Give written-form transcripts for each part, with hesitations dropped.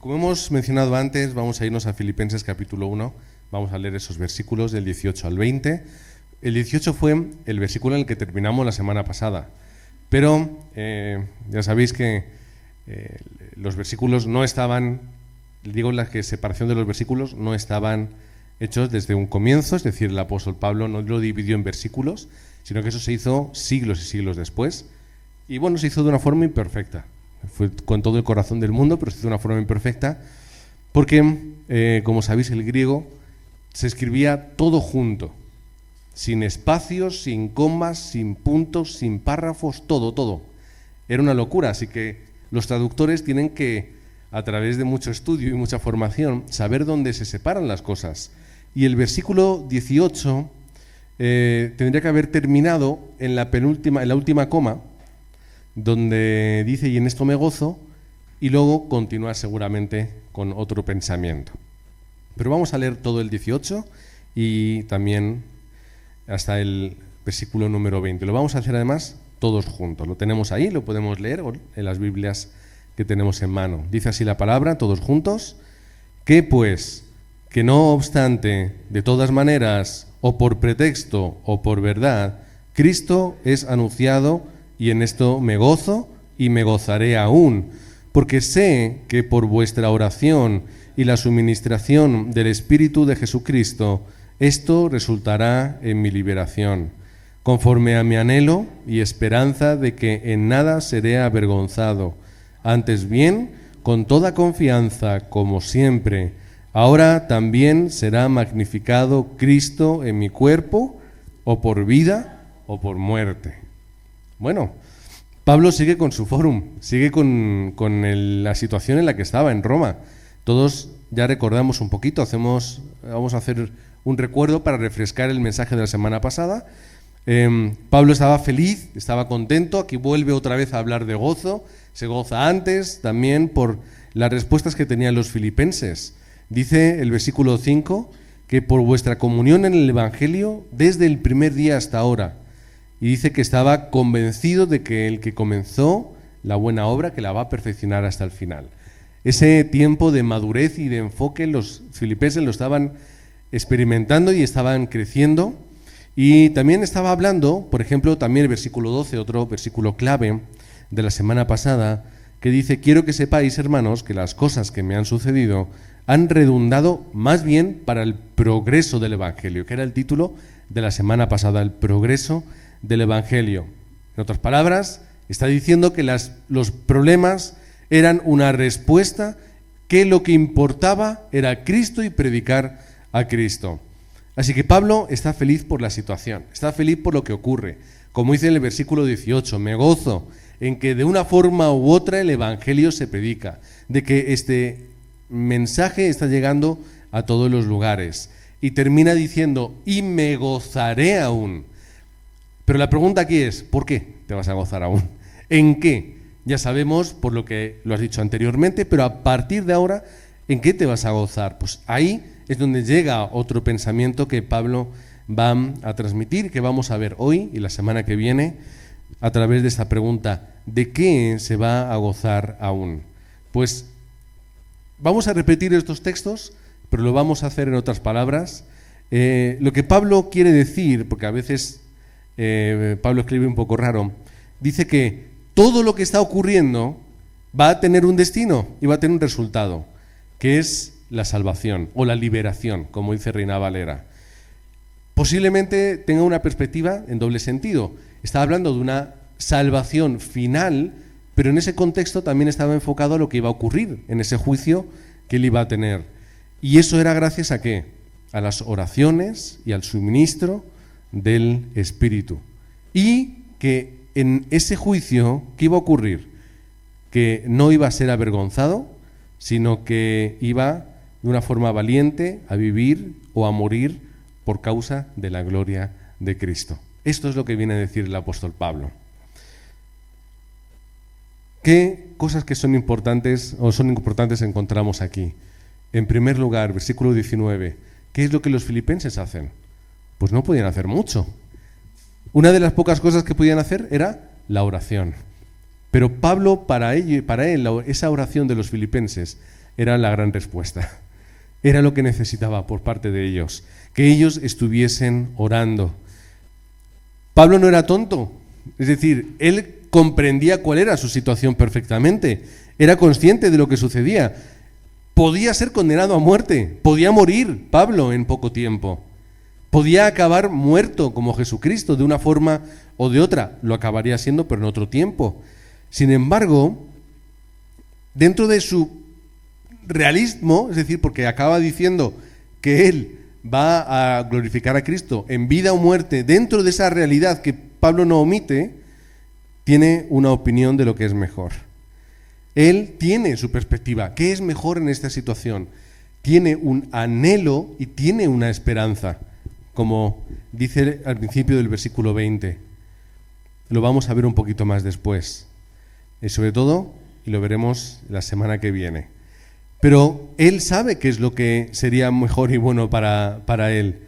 como hemos mencionado antes, vamos a irnos a Filipenses capítulo 1, vamos a leer esos versículos del 18 al 20. El 18 fue el versículo en el que terminamos la semana pasada, pero ya sabéis que los versículos no estaban, digo la separación de los versículos no estaban hechos desde un comienzo, es decir, el apóstol Pablo no lo dividió en versículos, sino que eso se hizo siglos y siglos después, y bueno, se hizo de una forma imperfecta. Fue con todo el corazón del mundo, pero se hizo de una forma imperfecta, porque, como sabéis, el griego se escribía todo junto, sin espacios, sin comas, sin puntos, sin párrafos, todo. Era una locura, así que los traductores tienen que, a través de mucho estudio y mucha formación, saber dónde se separan las cosas. Y el versículo 18 tendría que haber terminado en la última coma, donde dice, y en esto me gozo, y luego continúa seguramente con otro pensamiento. Pero vamos a leer todo el 18 y también hasta el versículo número 20. Lo vamos a hacer además todos juntos. Lo tenemos ahí, lo podemos leer en las Biblias que tenemos en mano. Dice así la palabra, todos juntos, que pues, que no obstante, de todas maneras, o por pretexto o por verdad, Cristo es anunciado, y en esto me gozo y me gozaré aún, porque sé que por vuestra oración y la suministración del Espíritu de Jesucristo, esto resultará en mi liberación, conforme a mi anhelo y esperanza de que en nada seré avergonzado, antes bien, con toda confianza, como siempre, ahora también será magnificado Cristo en mi cuerpo, o por vida o por muerte. Bueno, Pablo sigue con su fórum, sigue con la situación en la que estaba en Roma. Todos ya recordamos un poquito, vamos a hacer un recuerdo para refrescar el mensaje de la semana pasada. Pablo estaba feliz, estaba contento, aquí vuelve otra vez a hablar de gozo, se goza antes también por las respuestas que tenían los filipenses. Dice el versículo 5 que por vuestra comunión en el Evangelio desde el primer día hasta ahora. Y dice que estaba convencido de que el que comenzó la buena obra, que la va a perfeccionar hasta el final. Ese tiempo de madurez y de enfoque los filipenses lo estaban experimentando y estaban creciendo. Y también estaba hablando, por ejemplo, también el versículo 12, otro versículo clave de la semana pasada, que dice, quiero que sepáis, hermanos, que las cosas que me han sucedido han redundado más bien para el progreso del Evangelio, que era el título de la semana pasada, el progreso del Evangelio. En otras palabras, está diciendo que los problemas eran una respuesta, que lo que importaba era Cristo y predicar a Cristo. Así que Pablo está feliz por la situación, está feliz por lo que ocurre. Como dice en el versículo 18, me gozo en que de una forma u otra el Evangelio se predica, de que este mensaje está llegando a todos los lugares. Y termina diciendo, y me gozaré aún. Pero la pregunta aquí es, ¿por qué te vas a gozar aún? ¿En qué? Ya sabemos por lo que lo has dicho anteriormente, pero a partir de ahora, ¿en qué te vas a gozar? Pues ahí es donde llega otro pensamiento que Pablo va a transmitir, que vamos a ver hoy y la semana que viene, a través de esta pregunta, ¿de qué se va a gozar aún? Pues vamos a repetir estos textos, pero lo vamos a hacer en otras palabras. Lo que Pablo quiere decir, porque a veces Pablo escribe un poco raro, dice que todo lo que está ocurriendo va a tener un destino y va a tener un resultado, que es la salvación o la liberación, como dice Reina Valera. Posiblemente tenga una perspectiva en doble sentido. Está hablando de una salvación final, pero en ese contexto también estaba enfocado a lo que iba a ocurrir en ese juicio que él iba a tener. Y eso era gracias a ¿qué? A las oraciones y al suministro del Espíritu. Y que en ese juicio, ¿qué iba a ocurrir? Que no iba a ser avergonzado, sino que iba de una forma valiente a vivir o a morir por causa de la gloria de Cristo. Esto es lo que viene a decir el apóstol Pablo. ¿Qué cosas que son importantes encontramos aquí? En primer lugar, versículo 19, ¿qué es lo que los filipenses hacen? Pues no podían hacer mucho. Una de las pocas cosas que podían hacer era la oración. Pero Pablo, para él, esa oración de los filipenses era la gran respuesta. Era lo que necesitaba por parte de ellos, que ellos estuviesen orando. Pablo no era tonto, es decir, él comprendía cuál era su situación perfectamente, era consciente de lo que sucedía. Podía ser condenado a muerte, podía morir Pablo en poco tiempo, podía acabar muerto como Jesucristo de una forma o de otra, lo acabaría siendo pero en otro tiempo. Sin embargo, dentro de su realismo, es decir, porque acaba diciendo que él va a glorificar a Cristo en vida o muerte, dentro de esa realidad que Pablo no omite, tiene una opinión de lo que es mejor. Él tiene su perspectiva. ¿Qué es mejor en esta situación? Tiene un anhelo y tiene una esperanza, como dice al principio del versículo 20. Lo vamos a ver un poquito más después. Y sobre todo, y lo veremos la semana que viene. Pero él sabe qué es lo que sería mejor y bueno para él.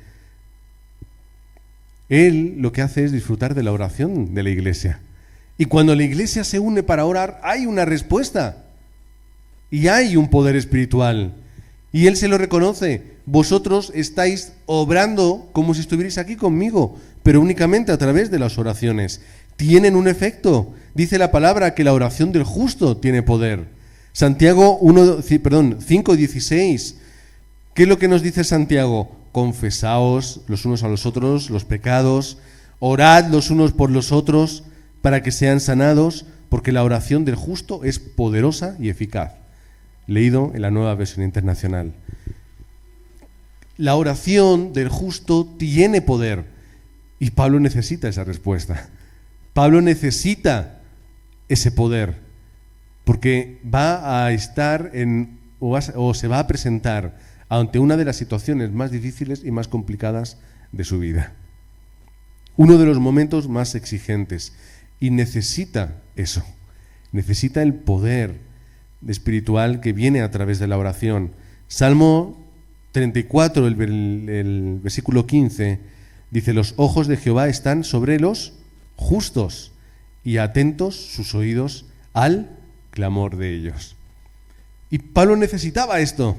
Él lo que hace es disfrutar de la oración de la iglesia. Y cuando la iglesia se une para orar, hay una respuesta. Y hay un poder espiritual. Y él se lo reconoce. Vosotros estáis obrando como si estuvierais aquí conmigo, pero únicamente a través de las oraciones. Tienen un efecto. Dice la palabra que la oración del justo tiene poder. Santiago 5:16. ¿Qué es lo que nos dice Santiago? Confesaos los unos a los otros los pecados, orad los unos por los otros para que sean sanados, porque la oración del justo es poderosa y eficaz. Leído en la Nueva Versión Internacional. La oración del justo tiene poder y Pablo necesita esa respuesta. Pablo necesita ese poder porque va a estar o se va a presentar ante una de las situaciones más difíciles y más complicadas de su vida. Uno de los momentos más exigentes. Y necesita eso. Necesita el poder espiritual que viene a través de la oración. Salmo 34, el versículo 15, dice: los ojos de Jehová están sobre los justos y atentos sus oídos al clamor de ellos. Y Pablo necesitaba esto.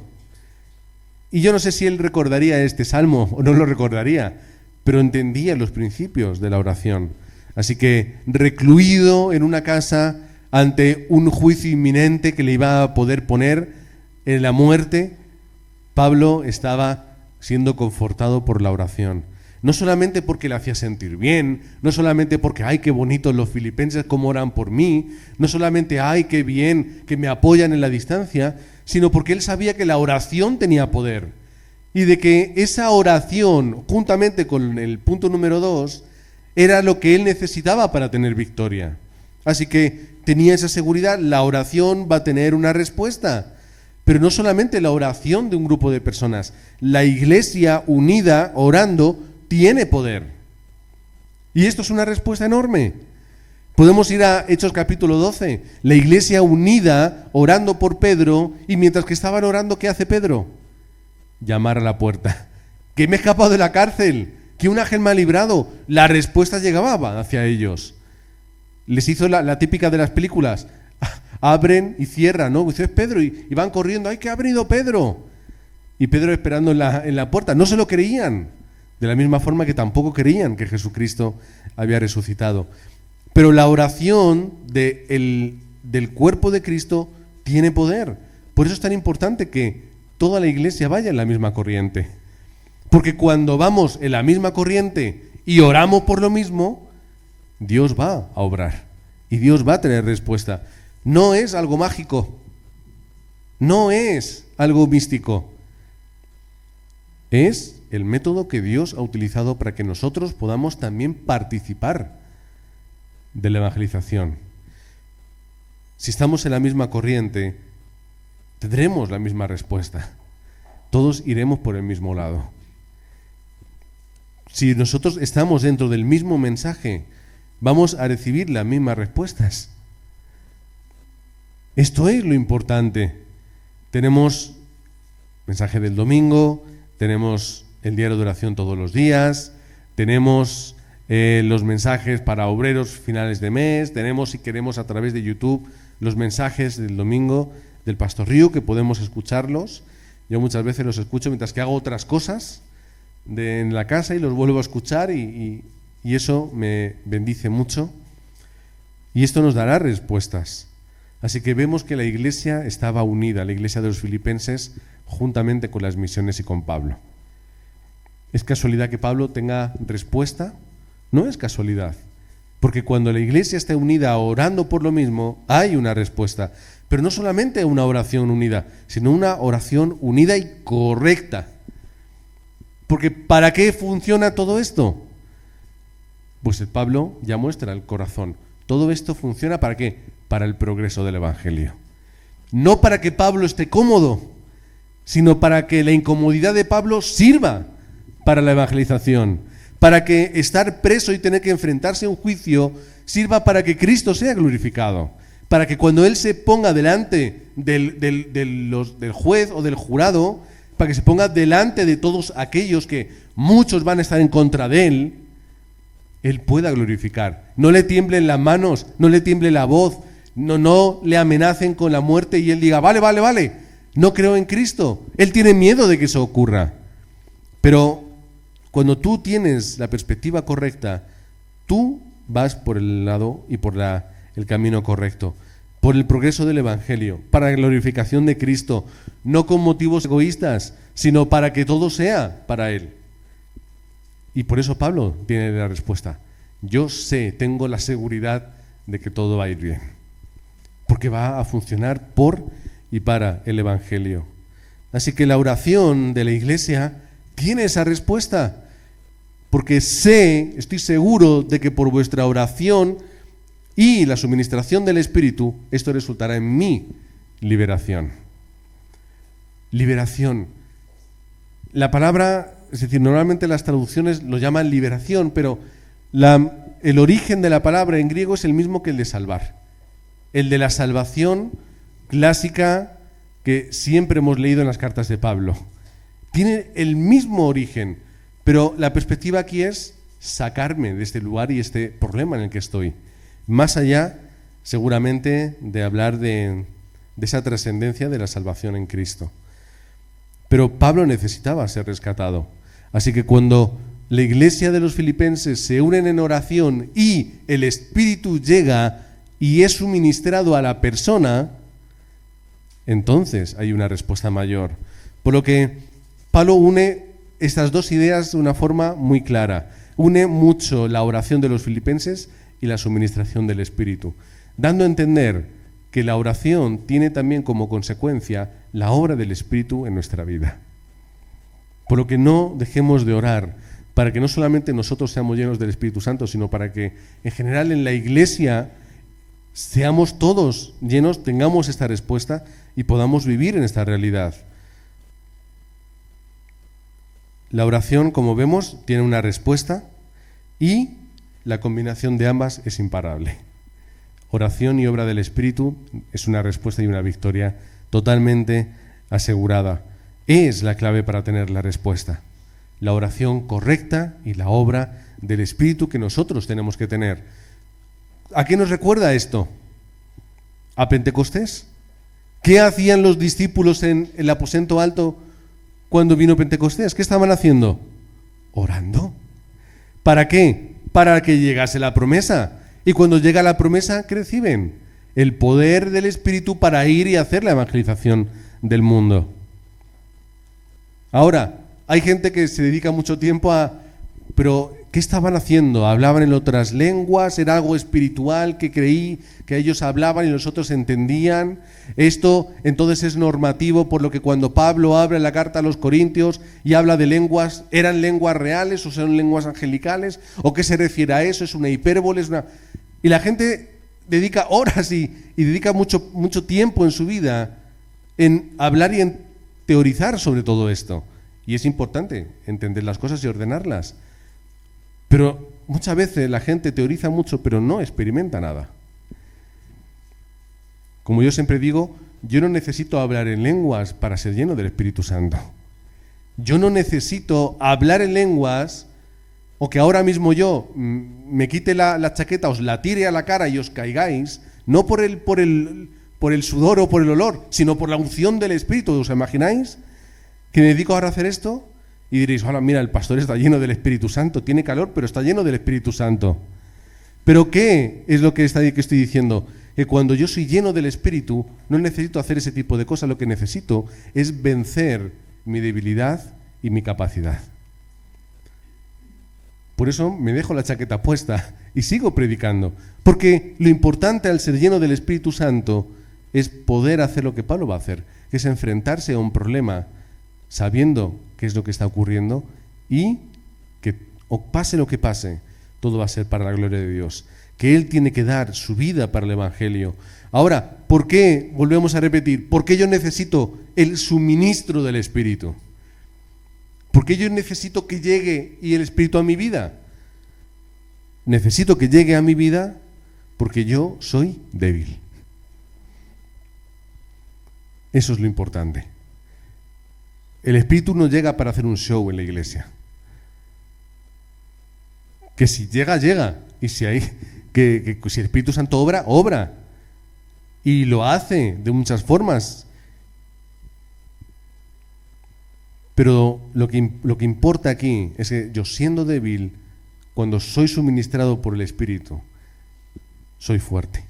Y yo no sé si él recordaría este salmo o no lo recordaría, pero entendía los principios de la oración. Así que, recluido en una casa ante un juicio inminente que le iba a poder poner en la muerte, Pablo estaba siendo confortado por la oración. No solamente porque le hacía sentir bien, no solamente porque, ¡ay, qué bonitos los filipenses, cómo oran por mí! No solamente, ¡ay, qué bien, que me apoyan en la distancia!, sino porque él sabía que la oración tenía poder. Y de que esa oración, juntamente con el punto número 2, era lo que él necesitaba para tener victoria. Así que tenía esa seguridad, la oración va a tener una respuesta. Pero no solamente la oración de un grupo de personas, la iglesia unida, orando, tiene poder. Y esto es una respuesta enorme. Podemos ir a Hechos capítulo 12, la iglesia unida, orando por Pedro, y mientras que estaban orando, ¿qué hace Pedro? Llamar a la puerta. ¡Que me he escapado de la cárcel! ¡Que un ángel me ha librado! La respuesta llegaba hacia ellos. Les hizo la típica de las películas. Abren y cierran, ¿no? Dice, es Pedro, y van corriendo. ¡Ay, que ha venido Pedro! Y Pedro esperando en la puerta. No se lo creían. De la misma forma que tampoco creían que Jesucristo había resucitado. Pero la oración del cuerpo de Cristo tiene poder. Por eso es tan importante que toda la iglesia vaya en la misma corriente. Porque cuando vamos en la misma corriente y oramos por lo mismo, Dios va a obrar y Dios va a tener respuesta. No es algo mágico, no es algo místico. Es el método que Dios ha utilizado para que nosotros podamos también participar de la evangelización. Si estamos en la misma corriente, tendremos la misma respuesta. Todos iremos por el mismo lado. Si nosotros estamos dentro del mismo mensaje, vamos a recibir las mismas respuestas. Esto es lo importante. Tenemos mensaje del domingo, tenemos el diario de oración todos los días, tenemos los mensajes para obreros finales de mes, tenemos, si queremos, a través de YouTube, los mensajes del domingo. del Pastor Río, que podemos escucharlos. Yo muchas veces los escucho mientras que hago otras cosas en la casa y los vuelvo a escuchar y eso me bendice mucho. Y esto nos dará respuestas. Así que vemos que la iglesia estaba unida, la iglesia de los filipenses, juntamente con las misiones y con Pablo. ¿Es casualidad que Pablo tenga respuesta? No es casualidad, porque cuando la iglesia está unida orando por lo mismo, hay una respuesta. Pero no solamente una oración unida, sino una oración unida y correcta. Porque ¿para qué funciona todo esto? Pues el Pablo ya muestra el corazón. Todo esto funciona ¿para qué? Para el progreso del Evangelio. No para que Pablo esté cómodo, sino para que la incomodidad de Pablo sirva para la evangelización, para que estar preso y tener que enfrentarse a un juicio sirva para que Cristo sea glorificado, para que cuando Él se ponga delante del juez o del jurado, para que se ponga delante de todos aquellos que muchos van a estar en contra de Él pueda glorificar. No le tiemblen las manos, no le tiemble la voz, no le amenacen con la muerte y Él diga, vale, no creo en Cristo. Él tiene miedo de que eso ocurra. Pero cuando tú tienes la perspectiva correcta, tú vas por el lado y por el camino correcto, por el progreso del Evangelio, para la glorificación de Cristo, no con motivos egoístas, sino para que todo sea para Él. Y por eso Pablo tiene la respuesta. Yo sé, tengo la seguridad de que todo va a ir bien, porque va a funcionar por y para el Evangelio. Así que la oración de la iglesia tiene esa respuesta, porque estoy seguro de que por vuestra oración y la suministración del Espíritu, esto resultará en mi liberación. Liberación. La palabra, es decir, normalmente las traducciones lo llaman liberación, pero el origen de la palabra en griego es el mismo que el de salvar. El de la salvación clásica que siempre hemos leído en las cartas de Pablo. Tiene el mismo origen, pero la perspectiva aquí es sacarme de este lugar y este problema en el que estoy. Más allá, seguramente, de hablar de esa trascendencia de la salvación en Cristo. Pero Pablo necesitaba ser rescatado. Así que cuando la iglesia de los filipenses se unen en oración y el Espíritu llega y es suministrado a la persona, entonces hay una respuesta mayor. Por lo que Pablo une estas dos ideas de una forma muy clara. Une mucho la oración de los filipenses y la suministración del Espíritu, dando a entender que la oración tiene también como consecuencia la obra del Espíritu en nuestra vida. Por lo que no dejemos de orar para que no solamente nosotros seamos llenos del Espíritu Santo, sino para que en general en la iglesia seamos todos llenos, tengamos esta respuesta y podamos vivir en esta realidad. La oración, como vemos, tiene una respuesta y la combinación de ambas es imparable. Oración y obra del Espíritu es una respuesta y una victoria totalmente asegurada. Es la clave para tener la respuesta. La oración correcta y la obra del Espíritu que nosotros tenemos que tener. ¿A qué nos recuerda esto? ¿A Pentecostés? ¿Qué hacían los discípulos en el aposento alto cuando vino Pentecostés? ¿Qué estaban haciendo? Orando. ¿Para qué? Para que llegase la promesa. Y cuando llega la promesa, ¿qué reciben? El poder del Espíritu para ir y hacer la evangelización del mundo. Ahora, hay gente que se dedica mucho tiempo pero ¿qué estaban haciendo? ¿Hablaban en otras lenguas? ¿Era algo espiritual que creí que ellos hablaban y los otros entendían? Esto entonces es normativo, por lo que cuando Pablo abre la carta a los Corintios y habla de lenguas, ¿eran lenguas reales o son lenguas angelicales? ¿O qué se refiere a eso? ¿Es una hipérbole? Y la gente dedica horas y dedica mucho tiempo en su vida en hablar y en teorizar sobre todo esto. Y es importante entender las cosas y ordenarlas. Pero muchas veces la gente teoriza mucho, pero no experimenta nada. Como yo siempre digo, yo no necesito hablar en lenguas para ser lleno del Espíritu Santo. Yo no necesito hablar en lenguas o que ahora mismo yo me quite la chaqueta, os la tire a la cara y os caigáis, no por por el sudor o por el olor, sino por la unción del Espíritu. ¿Os imagináis que me dedico ahora a hacer esto? Y diréis, ahora mira, el pastor está lleno del Espíritu Santo, tiene calor, pero está lleno del Espíritu Santo. ¿Pero qué es lo que estoy diciendo? Que cuando yo soy lleno del Espíritu, no necesito hacer ese tipo de cosas, lo que necesito es vencer mi debilidad y mi capacidad. Por eso me dejo la chaqueta puesta y sigo predicando, porque lo importante al ser lleno del Espíritu Santo es poder hacer lo que Pablo va a hacer, que es enfrentarse a un problema sabiendo qué es lo que está ocurriendo y que, o pase lo que pase, todo va a ser para la gloria de Dios, que Él tiene que dar su vida para el Evangelio. Ahora, ¿por qué? Volvemos a repetir, ¿por qué yo necesito el suministro del Espíritu? ¿Por qué yo necesito que llegue y el Espíritu a mi vida? Necesito que llegue a mi vida porque yo soy débil. Eso es lo importante. El Espíritu no llega para hacer un show en la iglesia. Que si llega, llega. Y si hay, que si el Espíritu Santo obra, obra. Y lo hace de muchas formas. Pero lo que importa aquí es que yo, siendo débil, cuando soy suministrado por el Espíritu, soy fuerte.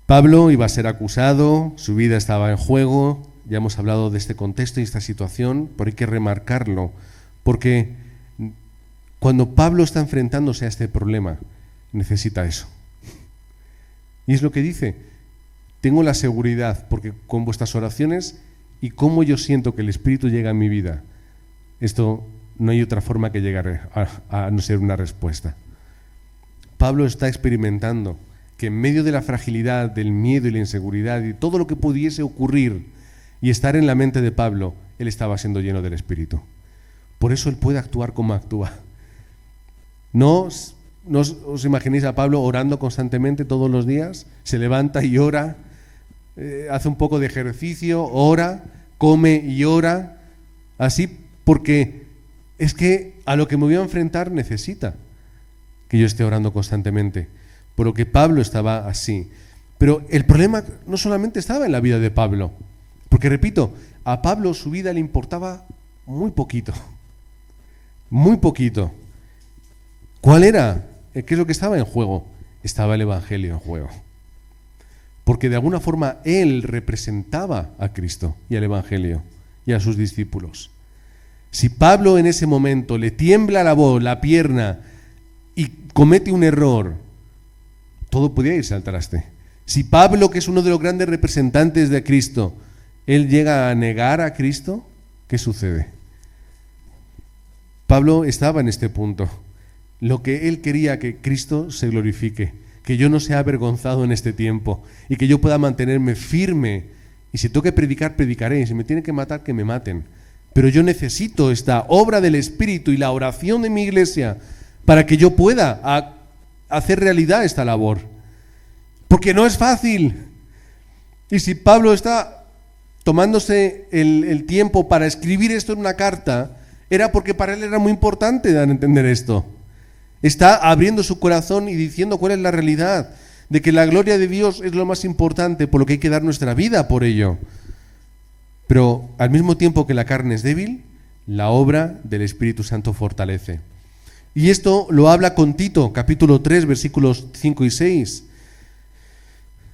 Pablo iba a ser acusado, su vida estaba en juego, ya hemos hablado de este contexto y esta situación, pero hay que remarcarlo, porque cuando Pablo está enfrentándose a este problema, necesita eso. Y es lo que dice, tengo la seguridad, porque con vuestras oraciones y cómo yo siento que el Espíritu llega a mi vida, esto no hay otra forma que llegar a no ser una respuesta. Pablo está experimentando que en medio de la fragilidad, del miedo y la inseguridad y todo lo que pudiese ocurrir y estar en la mente de Pablo, él estaba siendo lleno del Espíritu. Por eso él puede actuar como actúa. No os imaginéis a Pablo orando constantemente todos los días, se levanta y ora, hace un poco de ejercicio, ora, come y ora, así, porque es que a lo que me voy a enfrentar necesita que yo esté orando constantemente, por lo que Pablo estaba así. Pero el problema no solamente estaba en la vida de Pablo, porque repito, a Pablo su vida le importaba muy poquito, muy poquito. ¿Cuál era? ¿Qué es lo que estaba en juego? Estaba el Evangelio en juego. Porque de alguna forma él representaba a Cristo y al Evangelio y a sus discípulos. Si Pablo en ese momento le tiembla la voz, la pierna y comete un error, todo podía irse al traste. Si Pablo, que es uno de los grandes representantes de Cristo, él llega a negar a Cristo, ¿qué sucede? Pablo estaba en este punto. Lo que él quería, que Cristo se glorifique, que yo no sea avergonzado en este tiempo y que yo pueda mantenerme firme. Y si tengo que predicar, predicaré. Y si me tienen que matar, que me maten. Pero yo necesito esta obra del Espíritu y la oración de mi iglesia para que yo pueda hacer realidad esta labor. Porque no es fácil. Y si Pablo está tomándose el tiempo para escribir esto en una carta, era porque para él era muy importante dar a entender esto. Está abriendo su corazón y diciendo cuál es la realidad, de que la gloria de Dios es lo más importante, por lo que hay que dar nuestra vida por ello. Pero al mismo tiempo que la carne es débil, la obra del Espíritu Santo fortalece. Y esto lo habla con Tito, capítulo 3, versículos 5 y 6.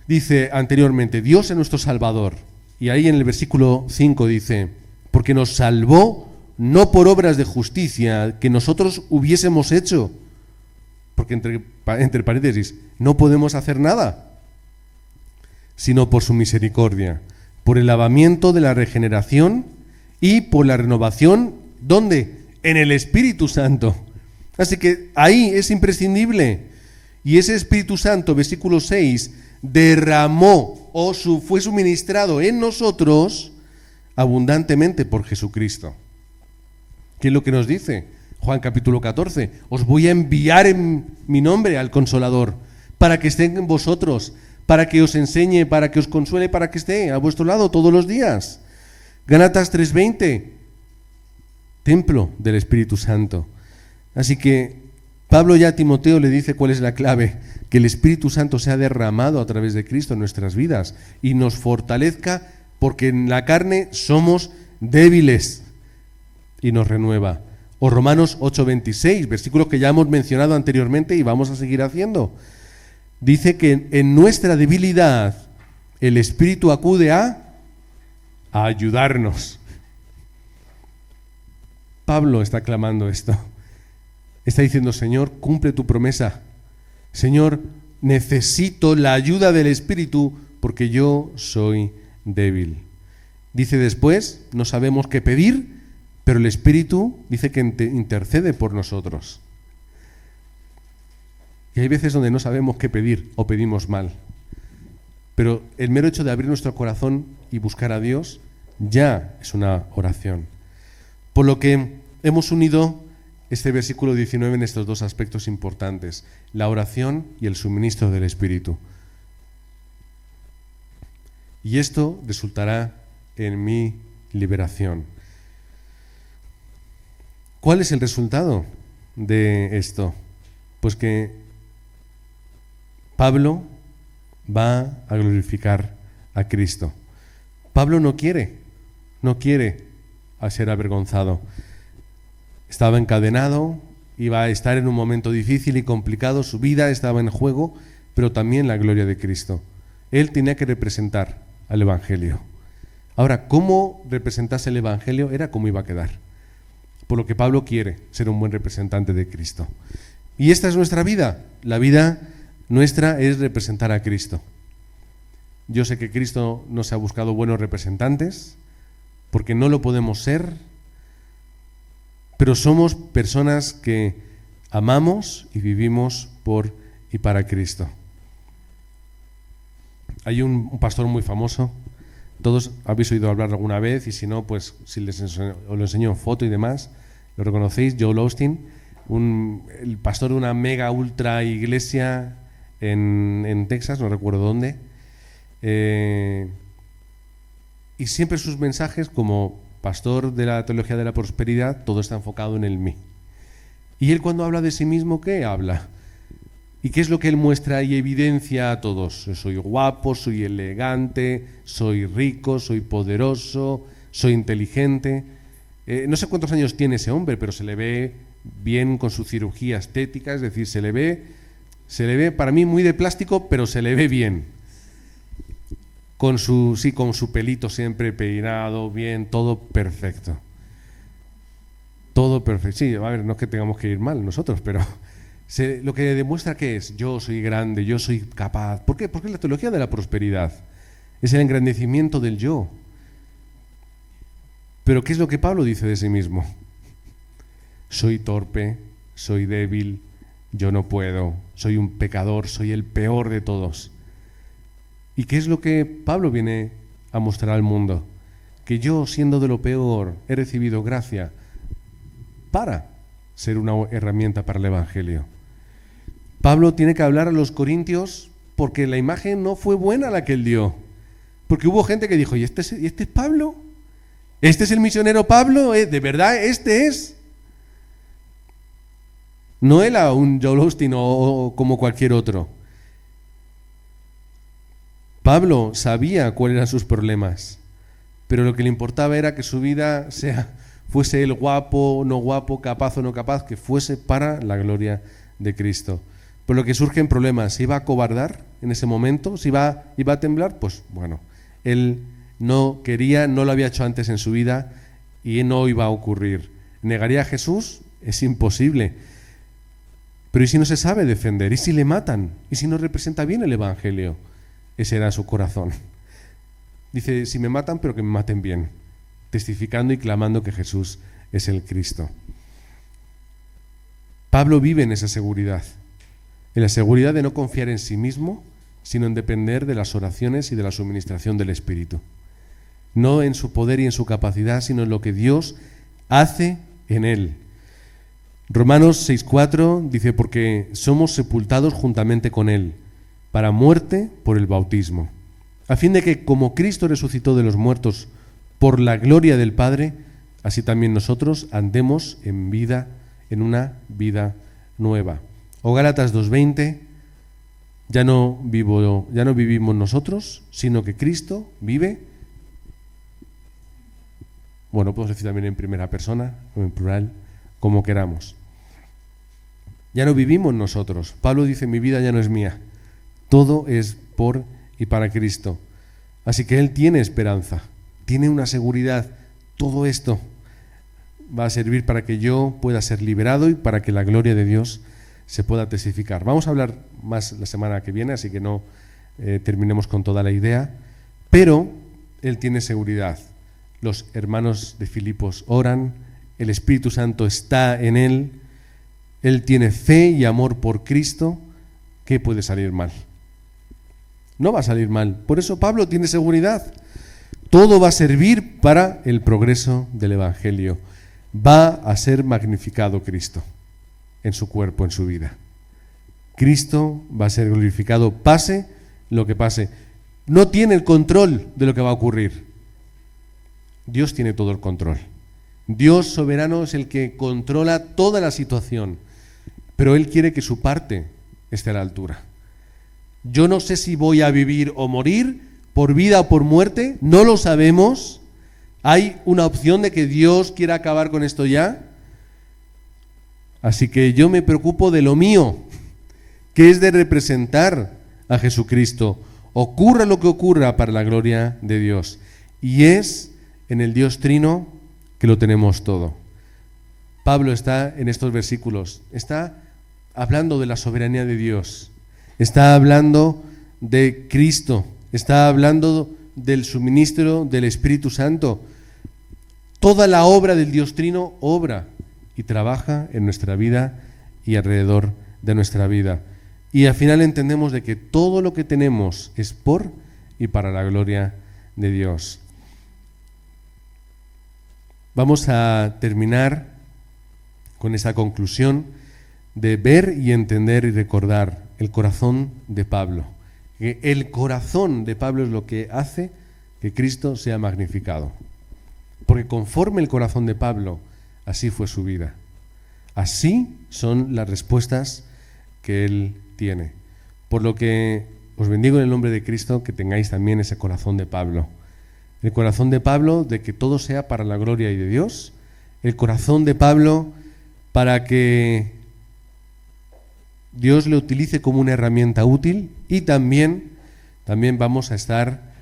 Dice anteriormente, Dios es nuestro Salvador. Y ahí en el versículo 5 dice, porque nos salvó no por obras de justicia que nosotros hubiésemos hecho, porque entre paréntesis, no podemos hacer nada, sino por su misericordia, por el lavamiento de la regeneración y por la renovación, ¿dónde? En el Espíritu Santo. Así que ahí es imprescindible. Y ese Espíritu Santo, versículo 6, derramó fue suministrado en nosotros abundantemente por Jesucristo. ¿Qué es lo que nos dice? Juan capítulo 14, os voy a enviar en mi nombre al Consolador, para que esté en vosotros, para que os enseñe, para que os consuele, para que esté a vuestro lado todos los días. Gálatas 3:20, templo del Espíritu Santo. Así que Pablo ya a Timoteo le dice cuál es la clave: que el Espíritu Santo sea derramado a través de Cristo en nuestras vidas y nos fortalezca, porque en la carne somos débiles, y nos renueva. O Romanos 8:26, versículos que ya hemos mencionado anteriormente y vamos a seguir haciendo. Dice que en nuestra debilidad el Espíritu acude a ayudarnos. Pablo está clamando esto. Está diciendo: Señor, cumple tu promesa. Señor, necesito la ayuda del Espíritu porque yo soy débil. Dice después: no sabemos qué pedir, pero el Espíritu dice que intercede por nosotros. Y hay veces donde no sabemos qué pedir o pedimos mal. Pero el mero hecho de abrir nuestro corazón y buscar a Dios ya es una oración. Por lo que hemos unido este versículo 19 en estos dos aspectos importantes: la oración y el suministro del Espíritu. Y esto resultará en mi liberación. ¿Cuál es el resultado de esto? Pues que Pablo va a glorificar a Cristo. Pablo no quiere ser avergonzado. Estaba encadenado, iba a estar en un momento difícil y complicado, su vida estaba en juego, pero también la gloria de Cristo. Él tenía que representar al Evangelio. Ahora, ¿cómo representase el Evangelio? Era cómo iba a quedar. Por lo que Pablo quiere ser un buen representante de Cristo. Y esta es nuestra vida. La vida nuestra es representar a Cristo. Yo sé que Cristo nos ha buscado buenos representantes, porque no lo podemos ser, pero somos personas que amamos y vivimos por y para Cristo. Hay un pastor muy famoso, todos habéis oído hablar alguna vez, y si no, pues si os lo enseño en foto y demás, lo reconocéis: Joel Osteen, el pastor de una mega ultra iglesia en Texas, no recuerdo dónde, y siempre sus mensajes, como pastor de la teología de la prosperidad, todo está enfocado en el mí. Y él, cuando habla de sí mismo, ¿qué habla? ¿Y qué es lo que él muestra y evidencia a todos? Soy guapo, soy elegante, soy rico, soy poderoso, soy inteligente. No sé cuántos años tiene ese hombre, pero se le ve bien con su cirugía estética, es decir, se le ve para mí muy de plástico, pero se le ve bien. Con su pelito siempre peinado, bien, todo perfecto. Todo perfecto. Sí, a ver, no es que tengamos que ir mal nosotros, pero lo que demuestra que es: yo soy grande, yo soy capaz. ¿Por qué? Porque es la teología de la prosperidad. Es el engrandecimiento del yo. Pero ¿qué es lo que Pablo dice de sí mismo? Soy torpe, soy débil, yo no puedo, soy un pecador, soy el peor de todos. ¿Y qué es lo que Pablo viene a mostrar al mundo? Que yo, siendo de lo peor, he recibido gracia para ser una herramienta para el Evangelio. Pablo tiene que hablar a los corintios porque la imagen no fue buena la que él dio. Porque hubo gente que dijo: ¿y este es Pablo? ¿Este es el misionero Pablo? ¿De verdad este es? No era un Joel Osteen o como cualquier otro. Pablo sabía cuáles eran sus problemas, pero lo que le importaba era que su vida fuese él guapo, no guapo, capaz o no capaz, que fuese para la gloria de Cristo. Por lo que surgen problemas. ¿Se iba a acobardar en ese momento? ¿Se iba a temblar? Pues bueno, él no quería, no lo había hecho antes en su vida y no iba a ocurrir. ¿Negaría a Jesús? Es imposible. Pero ¿y si no se sabe defender? ¿Y si le matan? ¿Y si no representa bien el Evangelio? Ese era su corazón. Dice: si me matan, pero que me maten bien, testificando y clamando que Jesús es el Cristo. Pablo vive en esa seguridad, en la seguridad de no confiar en sí mismo, sino en depender de las oraciones y de la suministración del Espíritu. No en su poder y en su capacidad, sino en lo que Dios hace en él. Romanos 6:4 dice: porque somos sepultados juntamente con él, para muerte por el bautismo, a fin de que, como Cristo resucitó de los muertos por la gloria del Padre, así también nosotros andemos en una vida nueva. O Gálatas 2:20, ya no vivimos nosotros, sino que Cristo vive. Bueno, podemos decir también en primera persona o en plural, como queramos. Ya no vivimos nosotros. Pablo dice, mi vida ya no es mía. Todo es por y para Cristo. Así que él tiene esperanza, tiene una seguridad. Todo esto va a servir para que yo pueda ser liberado y para que la gloria de Dios se pueda testificar. Vamos a hablar más la semana que viene, así que no terminemos con toda la idea, pero él tiene seguridad. Los hermanos de Filipos oran, el Espíritu Santo está en él tiene fe y amor por Cristo. ¿Qué puede salir mal? No va a salir mal. Por eso Pablo tiene seguridad. Todo va a servir para el progreso del Evangelio. Va a ser magnificado Cristo en su cuerpo, en su vida. Cristo va a ser glorificado, pase lo que pase. No tiene el control de lo que va a ocurrir. Dios tiene todo el control. Dios soberano es el que controla toda la situación, pero Él quiere que su parte esté a la altura. Yo no sé si voy a vivir o morir, por vida o por muerte, no lo sabemos. Hay una opción de que Dios quiera acabar con esto ya. Así que yo me preocupo de lo mío, que es de representar a Jesucristo. Ocurra lo que ocurra para la gloria de Dios. Y es en el Dios Trino que lo tenemos todo. Pablo está en estos versículos, está hablando de la soberanía de Dios, está hablando de Cristo, está hablando del suministro del Espíritu Santo. Toda la obra del Dios Trino obra y trabaja en nuestra vida y alrededor de nuestra vida. Y al final entendemos de que todo lo que tenemos es por y para la gloria de Dios. Vamos a terminar con esa conclusión de ver y entender y recordar el corazón de Pablo. Que el corazón de Pablo es lo que hace que Cristo sea magnificado. Porque conforme el corazón de Pablo, así fue su vida. Así son las respuestas que él tiene. Por lo que os bendigo en el nombre de Cristo, que tengáis también ese corazón de Pablo. El corazón de Pablo de que todo sea para la gloria de Dios. El corazón de Pablo para que Dios le utilice como una herramienta útil, y también vamos a estar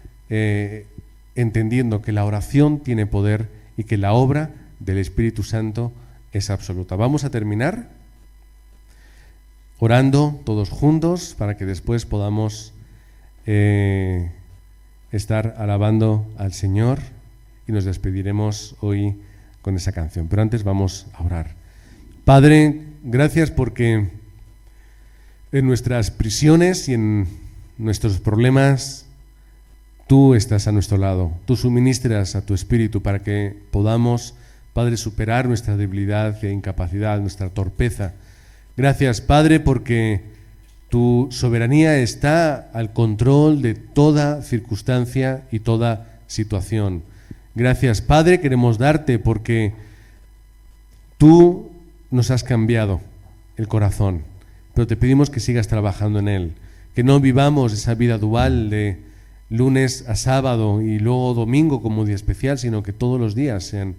entendiendo que la oración tiene poder y que la obra del Espíritu Santo es absoluta. Vamos a terminar orando todos juntos para que después podamos estar alabando al Señor, y nos despediremos hoy con esa canción. Pero antes vamos a orar. Padre, gracias porque en nuestras prisiones y en nuestros problemas tú estás a nuestro lado. Tú suministras a tu Espíritu para que podamos, Padre, superar nuestra debilidad e incapacidad, nuestra torpeza. Gracias, Padre, porque tu soberanía está al control de toda circunstancia y toda situación. Gracias, Padre, queremos darte porque tú nos has cambiado el corazón, pero te pedimos que sigas trabajando en él, que no vivamos esa vida dual de lunes a sábado y luego domingo como día especial, sino que todos los días sean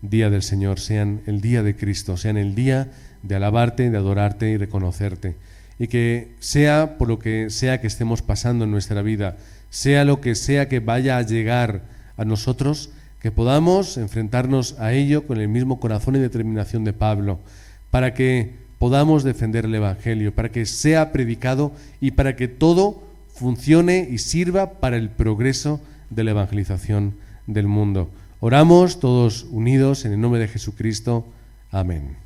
día del Señor, sean el día de Cristo, sean el día de alabarte, de adorarte y reconocerte. Y que sea por lo que sea que estemos pasando en nuestra vida, sea lo que sea que vaya a llegar a nosotros, que podamos enfrentarnos a ello con el mismo corazón y determinación de Pablo, para que podamos defender el Evangelio, para que sea predicado y para que todo funcione y sirva para el progreso de la evangelización del mundo. Oramos todos unidos en el nombre de Jesucristo. Amén.